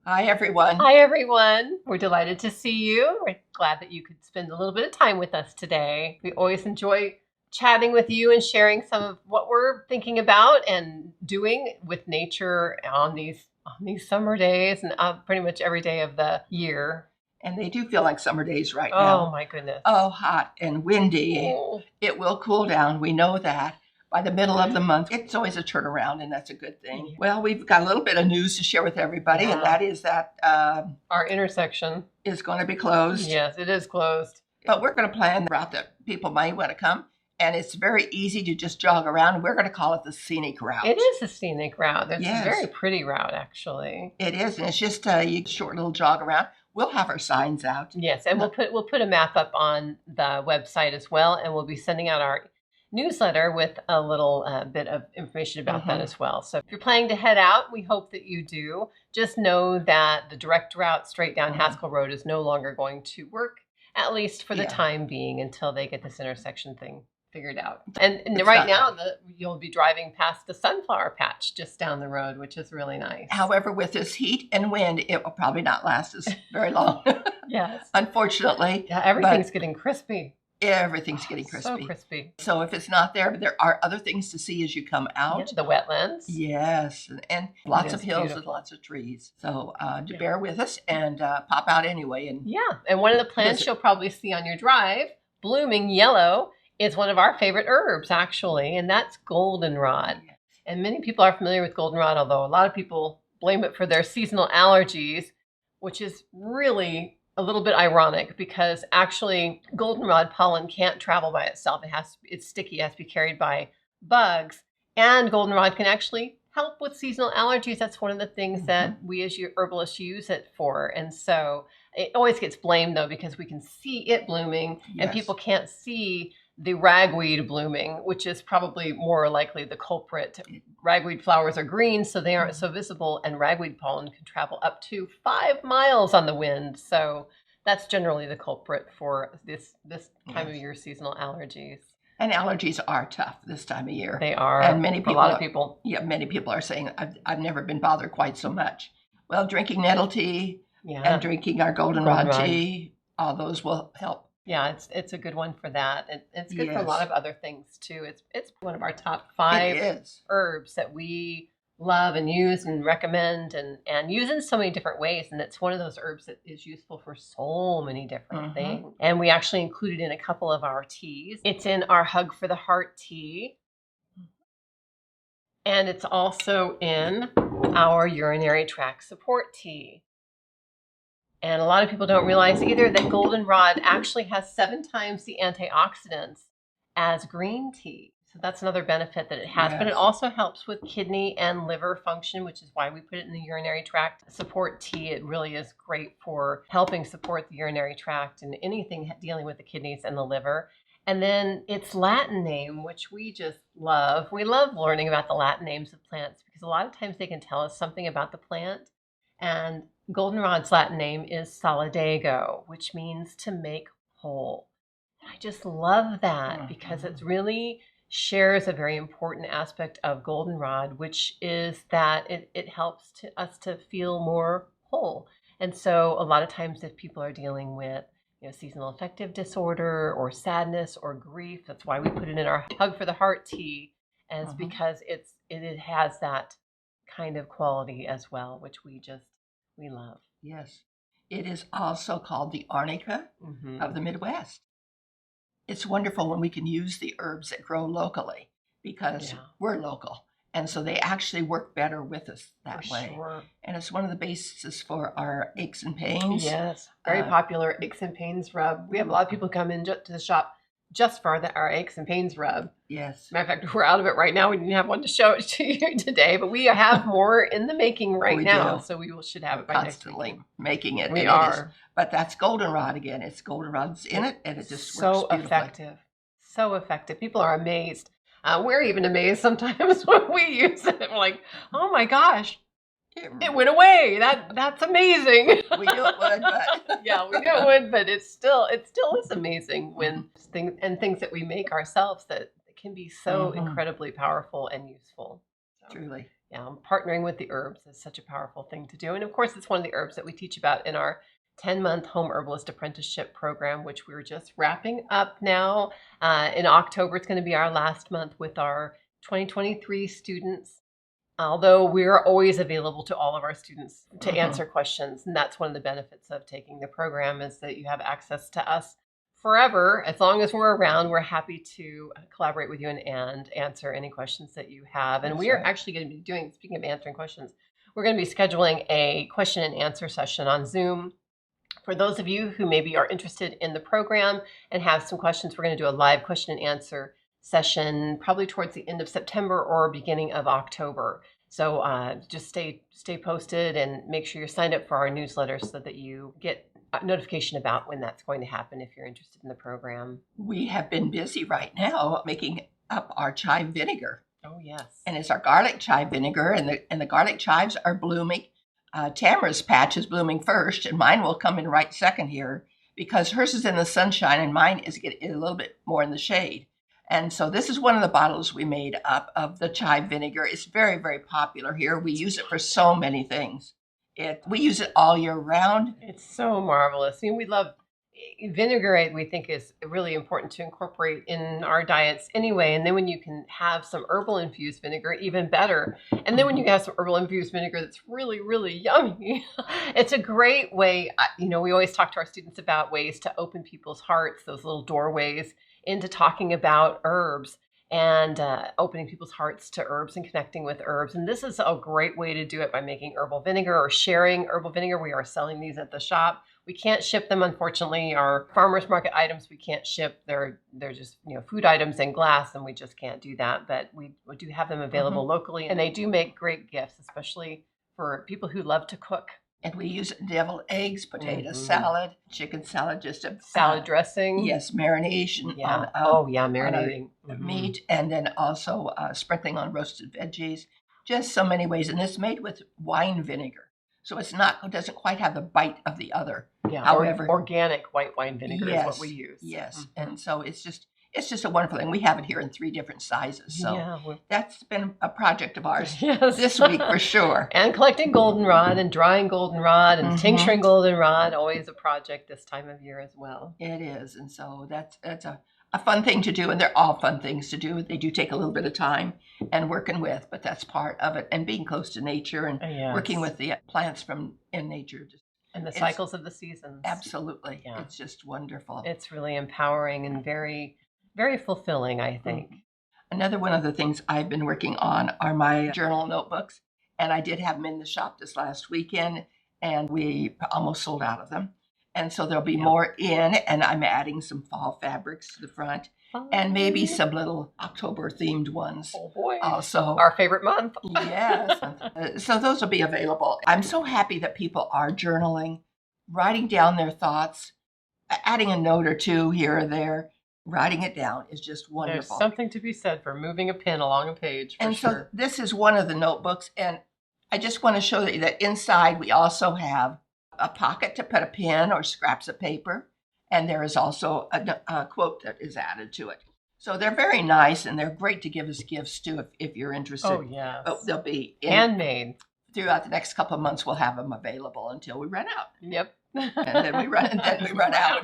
Hi, everyone. Hi, everyone. We're delighted to see you. We're glad that you could spend a little bit of time with us today. We always enjoy chatting with you and sharing some of what we're thinking about and doing with nature on these summer days and pretty much every day of the year. And they do feel like summer days right Oh, now. my goodness. Oh, hot and windy. Oh. It will cool down. We know that. By the middle of the month, it's always a turnaround, and that's a good thing. Yeah. Well, we've got a little bit of news to share with everybody, and that is that Our intersection is going to be closed. Yes, it is closed. But we're going to plan the route that people might want to come, and it's very easy to just jog around. We're going to call it the scenic route. It is a scenic route. It's Yes. a very pretty route, actually. It is, and it's just a short little jog around. We'll have our signs out. Yes, and we'll put a map up on the website as well, and we'll be sending out our newsletter with a little bit of information about that as well. So if you're planning to head out, we hope that you do. Just know that the direct route straight down Haskell Road is no longer going to work, at least for the time being, until they get this intersection thing figured out. And right now, you'll be driving past the sunflower patch just down the road, which is really nice. However, with this heat and wind, it will probably not last us very long. Yes. Unfortunately. Yeah, everything's getting crispy. Everything's getting crispy. So crispy. So if it's not there, there are other things to see as you come out. Yeah, the wetlands. Yes, and lots of hills and lots of trees. So bear with us and pop out anyway. And one of the plants you'll probably see on your drive, blooming yellow, is one of our favorite herbs, actually, and that's goldenrod. Yes. And many people are familiar with goldenrod, although a lot of people blame it for their seasonal allergies, which is really a little bit ironic because actually goldenrod pollen can't travel by itself. It's sticky, it has to be carried by bugs. And goldenrod can actually help with seasonal allergies. That's one of the things that we as herbalists use it for. And so it always gets blamed though because we can see it blooming and people can't see the ragweed blooming, which is probably more likely the culprit. Ragweed flowers are green, so they aren't so visible, and ragweed pollen can travel up to 5 miles on the wind. So that's generally the culprit for this time of year seasonal allergies. And allergies are tough this time of year. They are. And many people, a lot of people. Yeah, many people are saying, I've never been bothered quite so much. Well, drinking nettle tea and drinking our goldenrod tea, all those will help. Yeah, it's a good one for that. And it's good for a lot of other things too. It's one of our top 5 herbs that we love and use and recommend and use in so many different ways. And it's one of those herbs that is useful for so many different things. And we actually included in a couple of our teas. It's in our Hug for the Heart tea. And it's also in our urinary tract support tea. And a lot of people don't realize either that goldenrod actually has 7 times the antioxidants as green tea. So that's another benefit that it has. But it also helps with kidney and liver function, which is why we put it in the urinary tract support tea. It really is great for helping support the urinary tract and anything dealing with the kidneys and the liver. And then its Latin name, which we just love. We love learning about the Latin names of plants because a lot of times they can tell us something about the plant. And goldenrod's Latin name is solidago, which means to make whole. I just love that because it really shares a very important aspect of goldenrod, which is that it helps us to feel more whole. And so a lot of times if people are dealing with seasonal affective disorder or sadness or grief, that's why we put it in our Hug for the Heart tea, as because it has that kind of quality as well, which we love. Yes. It is also called the arnica of the Midwest. It's wonderful when we can use the herbs that grow locally because we're local. And so they actually work better with us that way. Sure. And it's one of the bases for our aches and pains. Yes. Very popular aches and pains rub. We have a lot of people come in to the shop just for our aches and pains rub. Yes. Matter of fact, we're out of it right now. We didn't have one to show it to you today, but we have more in the making right now. So we should have it by constantly next week. Making it. We are. But that's goldenrod again. It's goldenrod's in it, and it just so works beautifully. Effective. So effective. People are amazed. We're even amazed sometimes when we use it. We're like, oh my gosh, it went away. That's amazing. We knew it would, but yeah, we knew it would, but it still is amazing when things that we make ourselves that can be so incredibly powerful and useful. So, truly. Partnering with the herbs is such a powerful thing to do. And of course, it's one of the herbs that we teach about in our 10-month home herbalist apprenticeship program, which we're just wrapping up now. In October, it's going to be our last month with our 2023 students. Although we're always available to all of our students to answer questions. And that's one of the benefits of taking the program, is that you have access to us forever. As long as we're around, we're happy to collaborate with you and answer any questions that you have. And we are actually going to be doing, speaking of answering questions, we're going to be scheduling a question and answer session on Zoom. For those of you who maybe are interested in the program and have some questions, we're going to do a live question and answer session probably towards the end of September or beginning of October. So just stay posted and make sure you're signed up for our newsletter so that you get a notification about when that's going to happen if you're interested in the program. We have been busy right now making up our chive vinegar. Oh, yes. And it's our garlic chive vinegar, and the garlic chives are blooming. Tamara's patch is blooming first, and mine will come in right second here because hers is in the sunshine and mine is getting a little bit more in the shade. And so this is one of the bottles we made up of the chive vinegar. It's very, very popular here. We use it for so many things. We use it all year round. It's so marvelous. I mean, we love vinegar. We think is really important to incorporate in our diets anyway. And then when you can have some herbal infused vinegar, even better. And then when you have some herbal infused vinegar that's really, really yummy, it's a great way. We always talk to our students about ways to open people's hearts, those little doorways into talking about herbs and opening people's hearts to herbs and connecting with herbs. And this is a great way to do it by making herbal vinegar or sharing herbal vinegar. We are selling these at the shop. We can't ship them, unfortunately. Our farmers market items we can't ship. They're just food items in glass, and we just can't do that. But we do have them available locally, and they do make great gifts, especially for people who love to cook. And we use deviled eggs, potato salad, chicken salad, just a salad dressing. Yes, marination. Yeah. Marinating meat, and then also sprinkling on roasted veggies. Just so many ways, and it's made with wine vinegar, so it doesn't quite have the bite of the other. Yeah. However, organic white wine vinegar is what we use. Yes, and so it's just a wonderful thing. We have it here in 3 different sizes. So that's been a project of ours this week for sure. And collecting goldenrod and drying goldenrod and tincturing goldenrod, always a project this time of year as well. It is. And so that's a fun thing to do. And they're all fun things to do. They do take a little bit of time and working with, but that's part of it. And being close to nature and working with the plants in nature. And the cycles of the seasons. Absolutely. Yeah. It's just wonderful. It's really empowering and very, very fulfilling, I think. Another one of the things I've been working on are my journal notebooks. And I did have them in the shop this last weekend, and we almost sold out of them. And so there'll be more in, and I'm adding some fall fabrics to the front and maybe some little October themed ones. Oh boy. Also. Our favorite month. Yes. So those will be available. I'm so happy that people are journaling, writing down their thoughts, adding a note or two here or there. Writing it down is just wonderful. There's something to be said for moving a pen along a page. So this is one of the notebooks, and I just want to show you that inside we also have a pocket to put a pen or scraps of paper, and there is also a quote that is added to it. So they're very nice, and they're great to give as gifts too if you're interested. Oh yeah, they'll be handmade. Throughout the next couple of months, we'll have them available until we run out. Yep. And then we run out.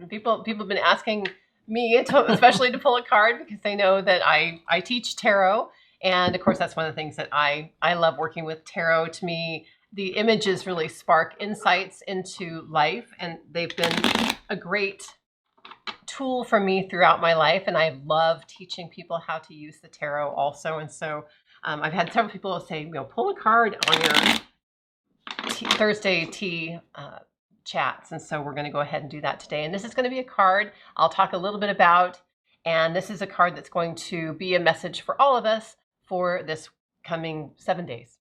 People have been asking me, especially to pull a card, because they know that I teach tarot. And of course, that's one of the things that I love working with tarot. To me, the images really spark insights into life, and they've been a great tool for me throughout my life. And I love teaching people how to use the tarot also. And so I've had several people say, pull a card on your Thursday tea chats. And so we're going to go ahead and do that today. And this is going to be a card I'll talk a little bit about. And this is a card that's going to be a message for all of us for this coming 7 days.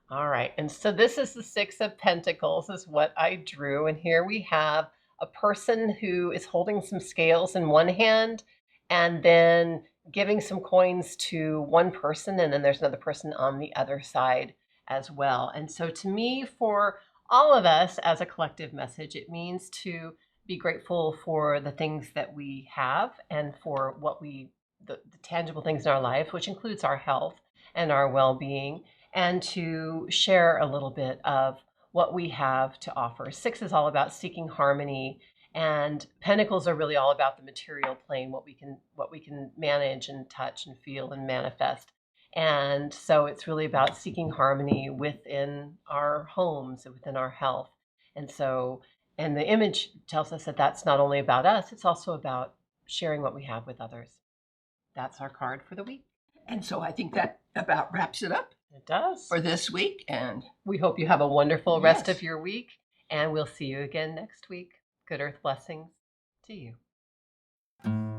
All right. And so this is the 6 of Pentacles is what I drew. And here we have a person who is holding some scales in one hand and then giving some coins to one person. And then there's another person on the other side as well. And so to me, for all of us as a collective message, it means to be grateful for the things that we have and for the tangible things in our life, which includes our health and our well-being, and to share a little bit of what we have to offer. 6 is all about seeking harmony, and Pentacles are really all about the material plane, what we can manage and touch and feel and manifest. And so it's really about seeking harmony within our homes and within our health. And so, and the image tells us that that's not only about us, it's also about sharing what we have with others. That's our card for the week. And so I think that about wraps it up. It does. For this week. And we hope you have a wonderful rest of your week. And we'll see you again next week. Good earth blessings to you.